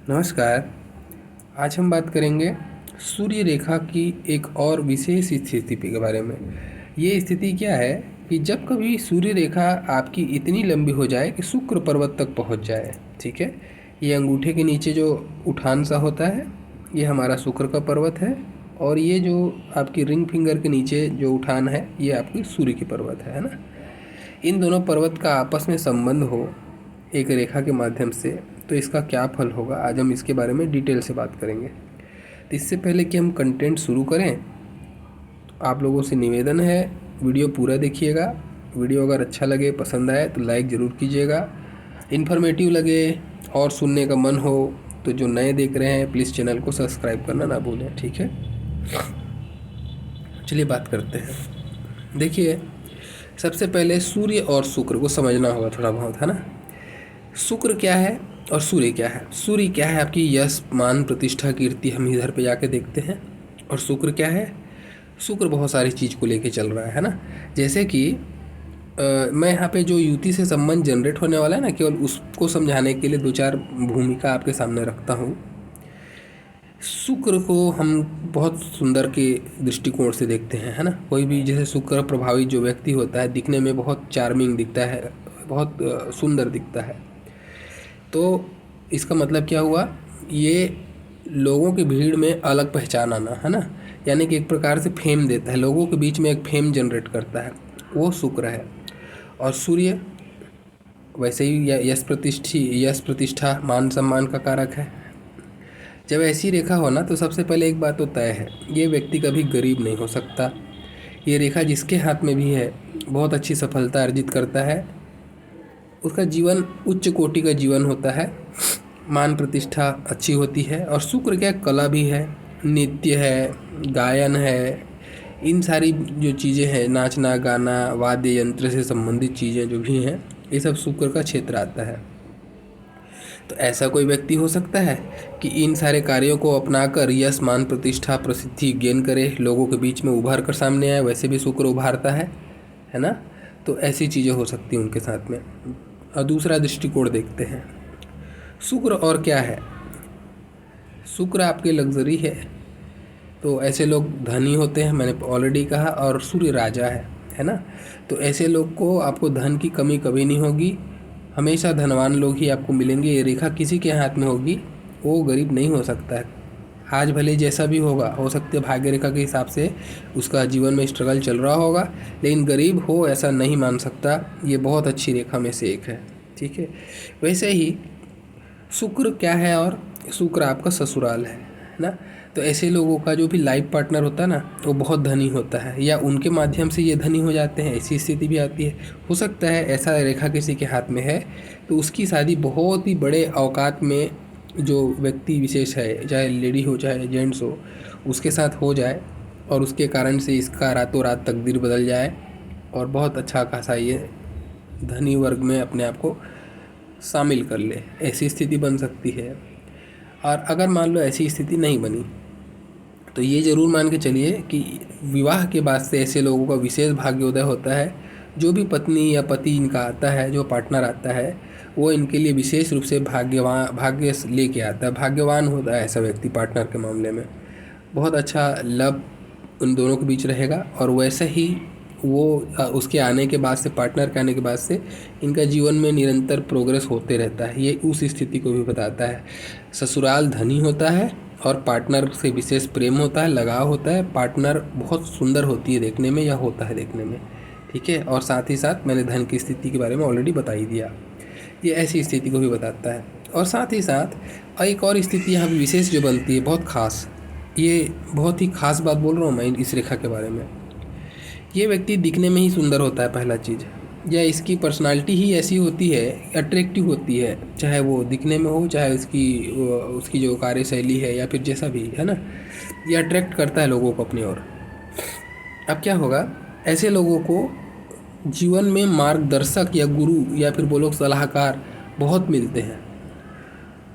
नमस्कार। आज हम बात करेंगे सूर्य रेखा की एक और विशेष स्थिति के बारे में। ये स्थिति क्या है कि जब कभी सूर्य रेखा आपकी इतनी लंबी हो जाए कि शुक्र पर्वत तक पहुंच जाए। ठीक है, ये अंगूठे के नीचे जो उठान सा होता है ये हमारा शुक्र का पर्वत है, और ये जो आपकी रिंग फिंगर के नीचे जो उठान है ये आपकी सूर्य की पर्वत है ना। इन दोनों पर्वत का आपस में संबंध हो एक रेखा के माध्यम से, तो इसका क्या फल होगा, आज हम इसके बारे में डिटेल से बात करेंगे। तो इससे पहले कि हम कंटेंट शुरू करें, तो आप लोगों से निवेदन है वीडियो पूरा देखिएगा। वीडियो अगर अच्छा लगे, पसंद आए तो लाइक ज़रूर कीजिएगा। इन्फॉर्मेटिव लगे और सुनने का मन हो तो जो नए देख रहे हैं प्लीज़ चैनल को सब्सक्राइब करना ना भूलें। ठीक है, चलिए बात करते हैं। देखिए, सबसे पहले सूर्य और शुक्र को समझना होगा थोड़ा बहुत, है ना। शुक्र क्या है और सूर्य क्या है। सूर्य क्या है, आपकी यश मान प्रतिष्ठा कीर्ति, हम इधर पे जाके देखते हैं। और शुक्र क्या है, शुक्र बहुत सारी चीज़ को लेके चल रहा है ना। जैसे कि मैं यहाँ पे जो युति से संबंध जनरेट होने वाला है ना, केवल उसको समझाने के लिए दो चार भूमिका आपके सामने रखता हूँ। शुक्र को हम बहुत सुंदर के दृष्टिकोण से देखते हैं, है ना। कोई भी जैसे शुक्र प्रभावित जो व्यक्ति होता है दिखने में बहुत चार्मिंग दिखता है, बहुत सुंदर दिखता है। तो इसका मतलब क्या हुआ, ये लोगों की भीड़ में अलग पहचान आना, है ना। यानी कि एक प्रकार से फेम देता है, लोगों के बीच में एक फेम जनरेट करता है, वो शुक्र है। और सूर्य वैसे ही यश प्रतिष्ठा मान सम्मान का कारक है। जब ऐसी रेखा हो ना, तो सबसे पहले एक बात तो तय है, ये व्यक्ति कभी गरीब नहीं हो सकता। ये रेखा जिसके हाथ में भी है बहुत अच्छी सफलता अर्जित करता है, उसका जीवन उच्च कोटि का जीवन होता है, मान प्रतिष्ठा अच्छी होती है। और शुक्र क्या, कला भी है, नृत्य है, गायन है, इन सारी जो चीज़ें हैं, नाचना गाना, वाद्य यंत्र से संबंधित चीज़ें जो भी हैं, ये सब शुक्र का क्षेत्र आता है। तो ऐसा कोई व्यक्ति हो सकता है कि इन सारे कार्यों को अपनाकर यश मान प्रतिष्ठा प्रसिद्धि गेन करे, लोगों के बीच में उभर कर सामने आए। वैसे भी शुक्र उभारता है ना। तो ऐसी चीज़ें हो सकती हैं उनके साथ में। और दूसरा दृष्टिकोण देखते हैं, शुक्र और क्या है। शुक्र आपके लग्जरी है, तो ऐसे लोग धनी होते हैं, मैंने ऑलरेडी कहा। और सूर्य राजा है ना। तो ऐसे लोग को आपको धन की कमी कभी नहीं होगी, हमेशा धनवान लोग ही आपको मिलेंगे। ये रेखा किसी के हाथ में होगी वो गरीब नहीं हो सकता है। आज भले जैसा भी होगा, हो सकते है भाग्य रेखा के हिसाब से उसका जीवन में स्ट्रगल चल रहा होगा, लेकिन गरीब हो ऐसा नहीं मान सकता। ये बहुत अच्छी रेखा में से एक है। ठीक है, वैसे ही शुक्र क्या है, और शुक्र आपका ससुराल है ना। तो ऐसे लोगों का जो भी लाइफ पार्टनर होता है ना, वो बहुत धनी होता है, या उनके माध्यम से ये धनी हो जाते हैं, ऐसी स्थिति भी आती है। हो सकता है ऐसा रेखा किसी के हाथ में है तो उसकी शादी बहुत ही बड़े औकात में जो व्यक्ति विशेष है, चाहे लेडी हो चाहे जेंट्स हो, उसके साथ हो जाए, और उसके कारण से इसका रातों रात तकदीर बदल जाए, और बहुत अच्छा खासा ये धनी वर्ग में अपने आप को शामिल कर ले। ऐसी स्थिति बन सकती है। और अगर मान लो ऐसी स्थिति नहीं बनी, तो ये ज़रूर मान के चलिए कि विवाह के बाद से ऐसे लोगों का विशेष भाग्योदय होता है। जो भी पत्नी या पति इनका आता है, जो पार्टनर आता है, वो इनके लिए विशेष रूप से भाग्य लेके आता है, भाग्यवान होता है ऐसा व्यक्ति। पार्टनर के मामले में बहुत अच्छा लव उन दोनों के बीच रहेगा, और वैसे ही वो उसके आने के बाद से, पार्टनर के आने के बाद से इनका जीवन में निरंतर प्रोग्रेस होते रहता है। ये उस स्थिति को भी बताता है। ससुराल धनी होता है और पार्टनर से विशेष प्रेम होता है, लगाव होता है, पार्टनर बहुत सुंदर होती है देखने में, या होता है देखने में। ठीक है, और साथ ही साथ मैंने धन की स्थिति के बारे में ऑलरेडी बता ही दिया। ये ऐसी स्थिति को भी बताता है। और साथ ही साथ एक और स्थिति यहाँ पर विशेष जो बनती है, बहुत खास, ये बहुत ही खास बात बोल रहा हूँ मैं इस रेखा के बारे में। ये व्यक्ति दिखने में ही सुंदर होता है, पहला चीज़, या इसकी पर्सनालिटी ही ऐसी होती है, अट्रैक्टिव होती है, चाहे वो दिखने में हो, चाहे उसकी जो कार्यशैली है, या फिर जैसा भी है ना, ये अट्रैक्ट करता है लोगों को अपनी ओर। अब क्या होगा, ऐसे लोगों को जीवन में मार्गदर्शक या गुरु या फिर बोलो सलाहकार बहुत मिलते हैं।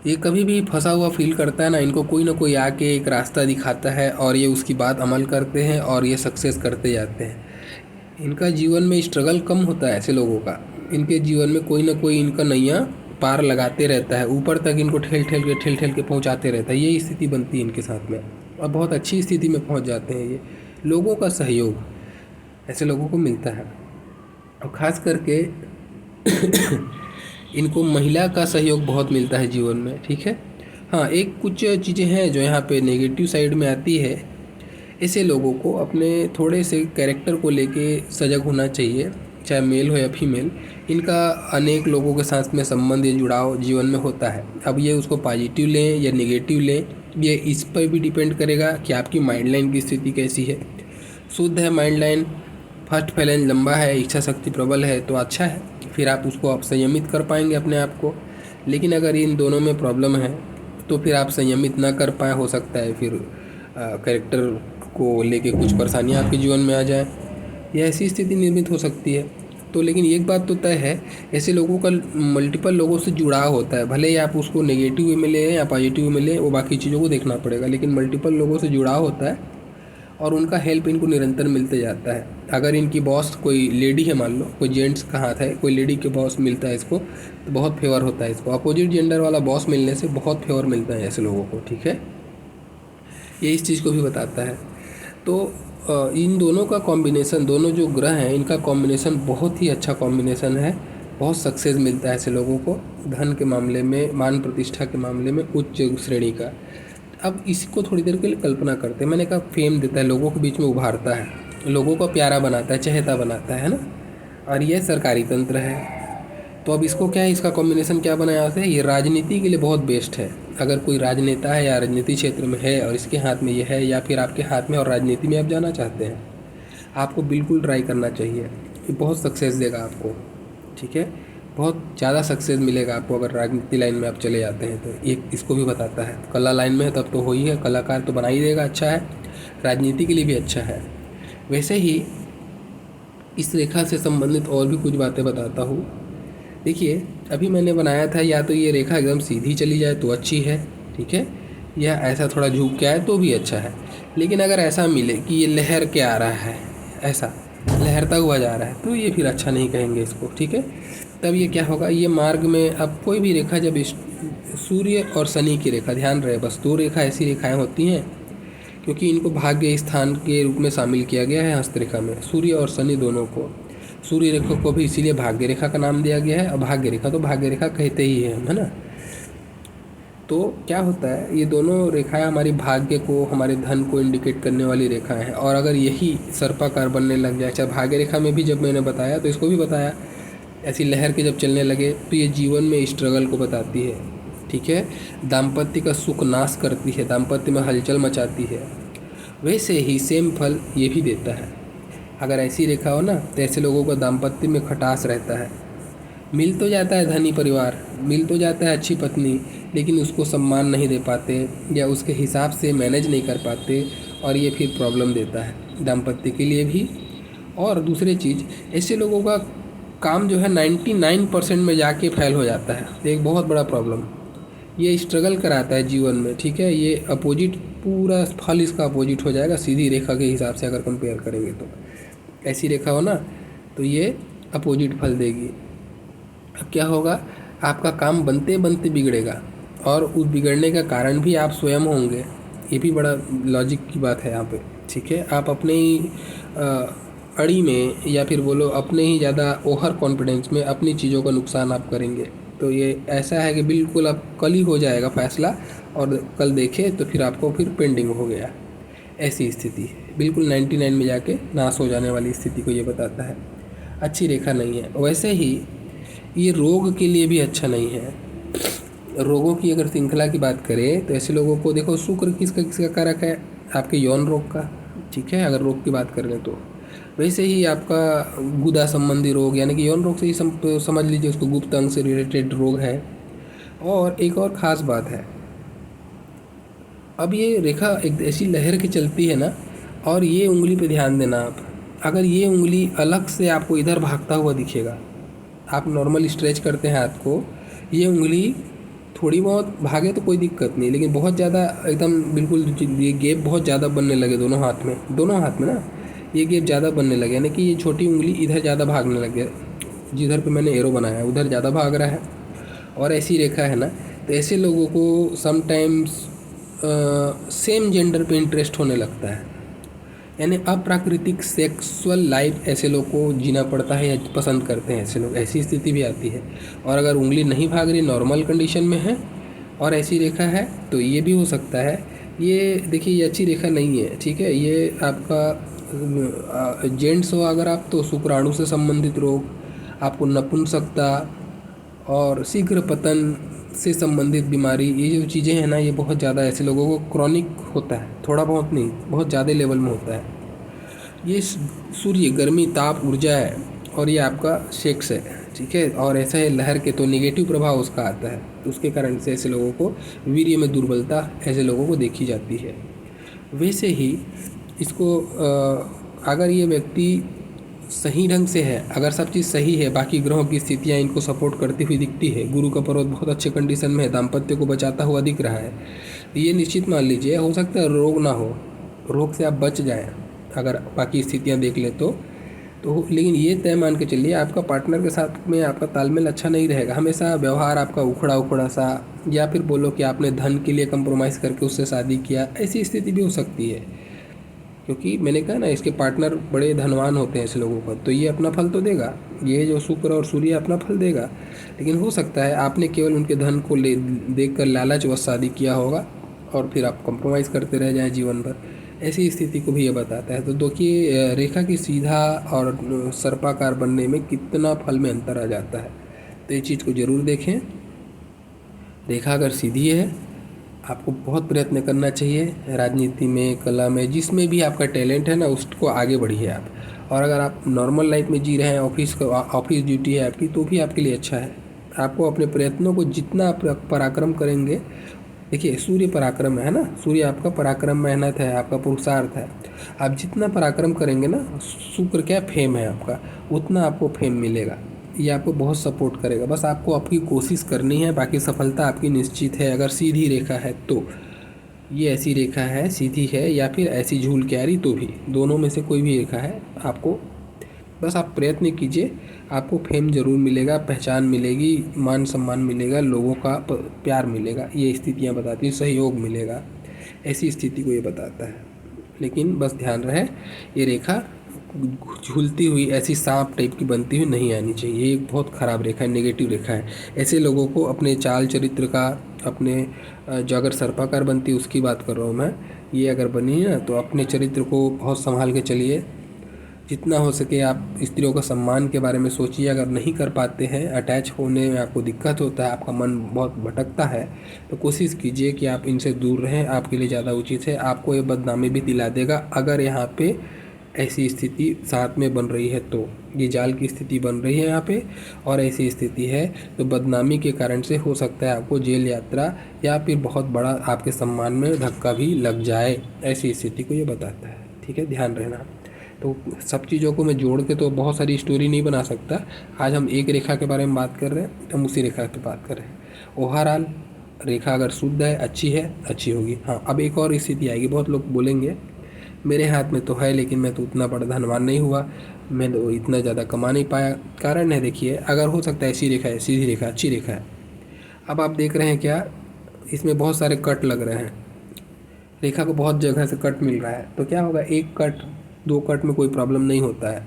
ये कभी भी फंसा हुआ फील करता है ना, इनको कोई ना कोई आके एक रास्ता दिखाता है, और ये उसकी बात अमल करते हैं और ये सक्सेस करते जाते हैं। इनका जीवन में स्ट्रगल कम होता है ऐसे लोगों का, इनके जीवन में कोई ना कोई इनका नैया पार लगाते रहता है, ऊपर तक इनको ठेल ठेल के पहुंचाते रहता है। ये स्थिति बनती है इनके साथ में और बहुत अच्छी स्थिति में पहुंच जाते हैं। ये लोगों का सहयोग ऐसे लोगों को मिलता है और ख़ास करके इनको महिला का सहयोग बहुत मिलता है जीवन में, ठीक है। हाँ, एक कुछ चीज़ें हैं जो यहाँ पे नेगेटिव साइड में आती है। ऐसे लोगों को अपने थोड़े से कैरेक्टर को लेके सजग होना चाहिए, चाहे मेल हो या फीमेल। इनका अनेक लोगों के साथ में संबंध या जुड़ाव जीवन में होता है। अब ये उसको पॉजिटिव लें या नेगेटिव लें, ये इस पर भी डिपेंड करेगा कि आपकी माइंड लाइन की स्थिति कैसी है। शुद्ध है माइंड लाइन, फर्स्ट फैलेंज लंबा है, इच्छा शक्ति प्रबल है तो अच्छा है, फिर आप उसको आप संयमित कर पाएंगे अपने आप को। लेकिन अगर इन दोनों में प्रॉब्लम है तो फिर आप संयमित ना कर पाए, हो सकता है फिर कैरेक्टर को लेके कुछ परेशानियाँ आपके जीवन में आ जाए, यह ऐसी स्थिति निर्मित हो सकती है। तो लेकिन एक बात तो तय है, ऐसे लोगों का मल्टीपल लोगों से जुड़ाव होता है, भले ही आप उसको नेगेटिव वे में लें या पॉजिटिव वे में लें, वो बाकी चीज़ों को देखना पड़ेगा, लेकिन मल्टीपल लोगों से जुड़ाव होता है और उनका हेल्प इनको निरंतर मिलते जाता है। अगर इनकी बॉस कोई लेडी है, मान लो कोई जेंट्स का हाथ है, कोई लेडी के बॉस मिलता है इसको तो बहुत फेवर होता है इसको। अपोजिट जेंडर वाला बॉस मिलने से बहुत फेवर मिलता है ऐसे लोगों को, ठीक है। ये इस चीज़ को भी बताता है। तो इन दोनों का कॉम्बिनेशन, दोनों जो ग्रह हैं इनका कॉम्बिनेशन बहुत ही अच्छा कॉम्बिनेशन है। बहुत सक्सेस मिलता है ऐसे लोगों को, धन के मामले में, मान प्रतिष्ठा के मामले में उच्च श्रेणी का। अब इसको थोड़ी देर के लिए कल्पना करते हैं। मैंने कहा फेम देता है, लोगों के बीच में उभारता है, लोगों को प्यारा बनाता है, चहेता बनाता है ना। और यह सरकारी तंत्र है। तो अब इसको क्या है, इसका कॉम्बिनेशन क्या बनाया है, ये राजनीति के लिए बहुत बेस्ट है। अगर कोई राजनेता है या राजनीति क्षेत्र में है और इसके हाथ में ये है, या फिर आपके हाथ में और राजनीति में आप जाना चाहते हैं, आपको बिल्कुल ट्राई करना चाहिए। ये बहुत सक्सेस देगा आपको, ठीक है। बहुत ज़्यादा सक्सेस मिलेगा आपको अगर राजनीति लाइन में आप चले जाते हैं तो। ये इसको भी बताता है। कला लाइन में है तब तो हो ही है, कलाकार तो बना ही देगा, अच्छा है, राजनीति के लिए भी अच्छा है। वैसे ही इस रेखा से संबंधित और भी कुछ बातें बताता हूँ। देखिए, अभी मैंने बनाया था, या तो ये रेखा एकदम सीधी चली जाए तो अच्छी है, ठीक है, या ऐसा थोड़ा झुक के आए तो भी अच्छा है। लेकिन अगर ऐसा मिले कि ये लहर के आ रहा है, ऐसा लहरता हुआ जा रहा है, तो ये फिर अच्छा नहीं कहेंगे इसको, ठीक है। तब ये क्या होगा, ये मार्ग में अब कोई भी रेखा, जब सूर्य और शनि की रेखा, ध्यान रहे बस 2 रेखा ऐसी रेखाएं होती हैं क्योंकि इनको भाग्य स्थान के रूप में शामिल किया गया है हस्तरेखा में, सूर्य और शनि दोनों को। सूर्य रेखा को भी इसीलिए भाग्य रेखा का नाम दिया गया है, और भाग्य रेखा तो भाग्य रेखा कहते ही हैं हम, है ना। तो क्या होता है, ये दोनों रेखाएं हमारी भाग्य को, हमारे धन को इंडिकेट करने वाली रेखाएं हैं। और अगर यही सर्पाकार बनने लग जाए, चाहे भाग्य रेखा में भी जब मैंने बताया तो इसको भी बताया, ऐसी लहर के जब चलने लगे तो ये जीवन में स्ट्रगल को बताती है, ठीक है। दाम्पत्य का सुख नाश करती है, दाम्पत्य में हलचल मचाती है। वैसे ही सेम फल ये भी देता है। अगर ऐसी रेखा हो ना तो ऐसे लोगों का दाम्पत्य में खटास रहता है। मिल तो जाता है धनी परिवार, मिल तो जाता है अच्छी पत्नी, लेकिन उसको सम्मान नहीं दे पाते या उसके हिसाब से मैनेज नहीं कर पाते, और ये फिर प्रॉब्लम देता है दाम्पत्य के लिए भी। और दूसरी चीज़, ऐसे लोगों का काम जो है 99% में जाके फेल हो जाता है, तो एक बहुत बड़ा प्रॉब्लम। ये स्ट्रगल कराता है जीवन में, ठीक है। ये अपोजिट, पूरा फल इसका अपोजिट हो जाएगा सीधी रेखा के हिसाब से अगर कंपेयर करेंगे तो। ऐसी रेखा हो ना तो ये अपोजिट फल देगी। अब क्या होगा, आपका काम बनते बनते बिगड़ेगा, और उस बिगड़ने का कारण भी आप स्वयं होंगे। ये भी बड़ा लॉजिक की बात है यहाँ पे, ठीक है। आप अपने ही अड़ी में, या फिर बोलो अपने ही ज़्यादा ओवर कॉन्फिडेंस में अपनी चीज़ों का नुकसान आप करेंगे। तो ये ऐसा है कि बिल्कुल अब कल ही हो जाएगा फैसला, और कल देखें तो फिर आपको फिर पेंडिंग हो गया। ऐसी स्थिति बिल्कुल 99 में जाके नाश हो जाने वाली स्थिति को ये बताता है। अच्छी रेखा नहीं है। वैसे ही ये रोग के लिए भी अच्छा नहीं है। रोगों की अगर श्रृंखला की बात करें तो ऐसे लोगों को देखो, शुक्र किसका किसका कारक है, आपके यौन रोग का, ठीक है, अगर रोग की बात करें तो। वैसे ही आपका गुदा संबंधी रोग, यानी कि यौन रोग से ही समझ लीजिए उसको, गुप्त अंग से रिलेटेड रोग है। और एक और ख़ास बात है, अब ये रेखा एक ऐसी लहर की चलती है ना, और ये उंगली पे ध्यान देना आप, अगर ये उंगली अलग से आपको इधर भागता हुआ दिखेगा, आप नॉर्मल स्ट्रेच करते हैं हाथ को, ये उंगली थोड़ी बहुत भागे तो कोई दिक्कत नहीं, लेकिन बहुत ज़्यादा एकदम बिल्कुल ये गैप बहुत ज़्यादा बनने लगे दोनों हाथ में ना, ये गैप ज़्यादा बनने लगे, यानी कि ये छोटी उंगली इधर ज़्यादा भागने लगे, जिधर पे मैंने एरो बनाया है उधर ज़्यादा भाग रहा है, और ऐसी रेखा है ना, तो ऐसे लोगों को समटाइम्स सेम जेंडर पे इंटरेस्ट होने लगता है, यानी अप्राकृतिक सेक्सुअल लाइफ ऐसे लोग को जीना पड़ता है या पसंद करते हैं ऐसे लोग, ऐसी स्थिति भी आती है। और अगर उंगली नहीं भाग रही, नॉर्मल कंडीशन में है और ऐसी रेखा है, तो ये भी हो सकता है। ये देखिए, ये अच्छी रेखा नहीं है, ठीक है। ये आपका जेंट्स हो अगर आप, तो शुक्राणु से संबंधित रोग, आपको नपुंसकता और शीघ्र पतन से संबंधित बीमारी, ये जो चीज़ें हैं ना, ये बहुत ज़्यादा ऐसे लोगों को क्रॉनिक होता है, थोड़ा बहुत नहीं, बहुत ज़्यादा लेवल में होता है। ये सूर्य गर्मी, ताप, ऊर्जा है और ये आपका सेक्स है, ठीक है। और ऐसा है लहर के, तो नेगेटिव प्रभाव उसका आता है, तो उसके कारण से ऐसे लोगों को वीर्य में दुर्बलता ऐसे लोगों को देखी जाती है। वैसे ही इसको अगर ये व्यक्ति सही ढंग से है, अगर सब चीज़ सही है, बाकी ग्रहों की स्थितियाँ इनको सपोर्ट करती हुई दिखती है, गुरु का पर्वत बहुत अच्छे कंडीशन में है, दाम्पत्य को बचाता हुआ दिख रहा है, तो ये निश्चित मान लीजिए, हो सकता है रोग ना हो, रोग से आप बच जाएं अगर बाकी स्थितियाँ देख ले तो लेकिन ये तय मान के चलिए, आपका पार्टनर के साथ में आपका तालमेल अच्छा नहीं रहेगा, हमेशा व्यवहार आपका उखड़ा उखड़ा सा, या फिर बोलो कि आपने धन के लिए कंप्रोमाइज़ करके उससे शादी किया, ऐसी स्थिति भी हो सकती है। क्योंकि मैंने कहा ना, इसके पार्टनर बड़े धनवान होते हैं ऐसे लोगों का, तो ये अपना फल तो देगा, ये जो शुक्र और सूर्य अपना फल देगा। लेकिन हो सकता है आपने केवल उनके धन को देख कर लालचवश शादी किया होगा और फिर आप कंप्रोमाइज़ करते रह जाएं जीवन भर, ऐसी स्थिति को भी ये बताता है। तो देखिए, रेखा की सीधा और सर्पाकार बनने में कितना फल में अंतर आ जाता है, तो ये चीज़ को ज़रूर देखें। रेखा अगर सीधी है, आपको बहुत प्रयत्न करना चाहिए, राजनीति में, कला में, जिसमें भी आपका टैलेंट है ना, उसको आगे बढ़िए आप। और अगर आप नॉर्मल लाइफ में जी रहे हैं, ऑफिस ड्यूटी है आपकी, तो भी आपके लिए अच्छा है। आपको अपने प्रयत्नों को जितना पराक्रम करेंगे, देखिए सूर्य पराक्रम है ना, सूर्य आपका पराक्रम, मेहनत है, आपका पुरुषार्थ है। आप जितना पराक्रम करेंगे ना, शुक्र क्या फेम है आपका, उतना आपको फेम मिलेगा, ये आपको बहुत सपोर्ट करेगा। बस आपको आपकी कोशिश करनी है, बाकी सफलता आपकी निश्चित है। अगर सीधी रेखा है तो, ये ऐसी रेखा है सीधी है, या फिर ऐसी झूल के आ रही, तो भी दोनों में से कोई भी रेखा है, आपको बस आप प्रयत्न कीजिए, आपको फेम ज़रूर मिलेगा, पहचान मिलेगी, मान सम्मान मिलेगा, लोगों का प्यार मिलेगा, ये स्थितियाँ बताती हैं, सहयोग मिलेगा, ऐसी स्थिति को ये बताता है। लेकिन बस ध्यान रहे, ये रेखा झूलती हुई ऐसी सांप टाइप की बनती हुई नहीं आनी चाहिए, ये एक बहुत ख़राब रेखा है, नेगेटिव रेखा है। ऐसे लोगों को अपने चाल चरित्र का, अपने जो अगर सर्पाकार बनती है उसकी बात कर रहा हूँ मैं, ये अगर बनी है ना, तो अपने चरित्र को बहुत संभाल के चलिए, जितना हो सके आप स्त्रियों का सम्मान के बारे में सोचिए। अगर नहीं कर पाते हैं, अटैच होने में आपको दिक्कत होता है, आपका मन बहुत भटकता है, तो कोशिश कीजिए कि आप इनसे दूर रहें, आपके लिए ज़्यादा उचित है। आपको ये बदनामी भी दिला देगा अगर यहाँ पे ऐसी स्थिति साथ में बन रही है, तो ये जाल की स्थिति बन रही है यहाँ पे और ऐसी स्थिति है, तो बदनामी के कारण से हो सकता है आपको जेल यात्रा या फिर बहुत बड़ा आपके सम्मान में धक्का भी लग जाए, ऐसी स्थिति को ये बताता है। ठीक है, ध्यान रहना। तो सब चीज़ों को मैं जोड़ के तो बहुत सारी स्टोरी नहीं बना सकता। आज हम एक रेखा के बारे में बात कर रहे हैं, हम उसी रेखा पे बात कर रहे हैं। ओवरऑल रेखा अगर शुद्ध है, अच्छी होगी। हाँ, अब एक और स्थिति आएगी, बहुत लोग बोलेंगे मेरे हाथ में तो है लेकिन मैं तो उतना बड़ा धनवान नहीं हुआ, मैं तो इतना ज़्यादा कमा नहीं पाया। कारण है, देखिए, अगर हो सकता है ऐसी रेखा है, सीधी रेखा अच्छी रेखा है। अब आप देख रहे हैं क्या, इसमें बहुत सारे कट लग रहे हैं, रेखा को बहुत जगह से कट मिल रहा है, तो क्या होगा, एक कट, दो कट में कोई प्रॉब्लम नहीं होता है।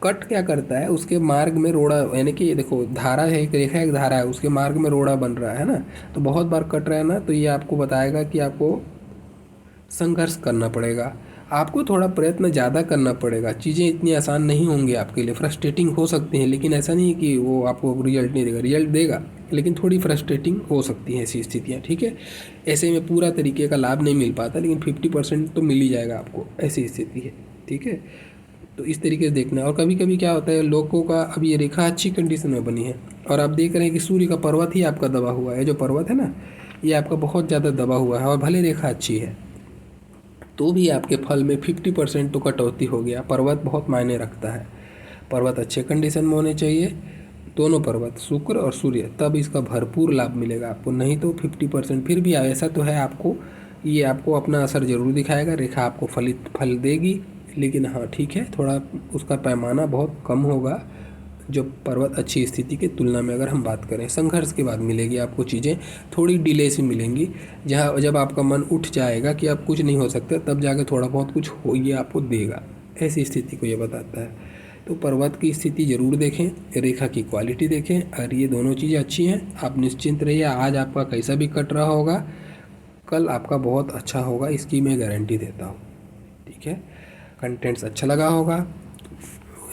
कट क्या करता है, उसके मार्ग में रोड़ा, यानी कि देखो धारा है, एक रेखा एक धारा है, उसके मार्ग में रोड़ा बन रहा है ना, तो बहुत बार कट रहा है ना, तो ये आपको बताएगा कि आपको संघर्ष करना पड़ेगा, आपको थोड़ा प्रयत्न ज़्यादा करना पड़ेगा, चीज़ें इतनी आसान नहीं होंगी आपके लिए, फ्रस्ट्रेटिंग हो सकती हैं, लेकिन ऐसा नहीं कि वो आपको रिजल्ट नहीं देगा, रिजल्ट देगा, लेकिन थोड़ी फ्रस्ट्रेटिंग हो सकती हैं ऐसी स्थितियाँ। ठीक है, ऐसे में पूरा तरीके का लाभ नहीं मिल पाता, लेकिन 50% तो मिल ही जाएगा आपको, ऐसी स्थिति है। ठीक है, तो इस तरीके से देखना है। और कभी कभी क्या होता है, लोगों का, अब ये रेखा अच्छी कंडीशन में बनी है और आप देख रहे हैं कि सूर्य का पर्वत ही आपका दबा हुआ है, जो पर्वत है ना, ये आपका बहुत ज़्यादा दबा हुआ है, और भले रेखा अच्छी है तो भी आपके फल में 50% तो कटौती हो गया। पर्वत बहुत मायने रखता है, पर्वत अच्छे कंडीशन में होने चाहिए, दोनों पर्वत शुक्र और सूर्य, तब इसका भरपूर लाभ मिलेगा आपको, नहीं तो 50%। फिर भी ऐसा तो है, आपको ये आपको अपना असर ज़रूर दिखाएगा, रेखा आपको फल देगी, लेकिन हाँ ठीक है, थोड़ा उसका पैमाना बहुत कम होगा, जो पर्वत अच्छी स्थिति की तुलना में अगर हम बात करें। संघर्ष के बाद मिलेगी आपको चीज़ें, थोड़ी डिले से मिलेंगी। जहाँ जब आपका मन उठ जाएगा कि अब कुछ नहीं हो सकता, तब जाके थोड़ा बहुत कुछ हो ये आपको देगा, ऐसी स्थिति को ये बताता है। तो पर्वत की स्थिति ज़रूर देखें, रेखा की क्वालिटी देखें, और ये दोनों चीज़ें अच्छी हैं, आप निश्चिंत रहिए। आज आपका कैसा भी कट रहा होगा, कल आपका बहुत अच्छा होगा, इसकी मैं गारंटी देता हूँ। ठीक है, कंटेंट्स अच्छा लगा होगा,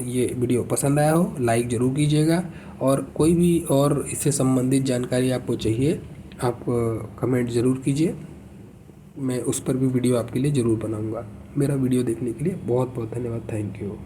ये वीडियो पसंद आया हो, लाइक ज़रूर कीजिएगा। और कोई भी और इससे संबंधित जानकारी आपको चाहिए, आप कमेंट ज़रूर कीजिए, मैं उस पर भी वीडियो आपके लिए ज़रूर बनाऊंगा। मेरा वीडियो देखने के लिए बहुत बहुत धन्यवाद। Thank you.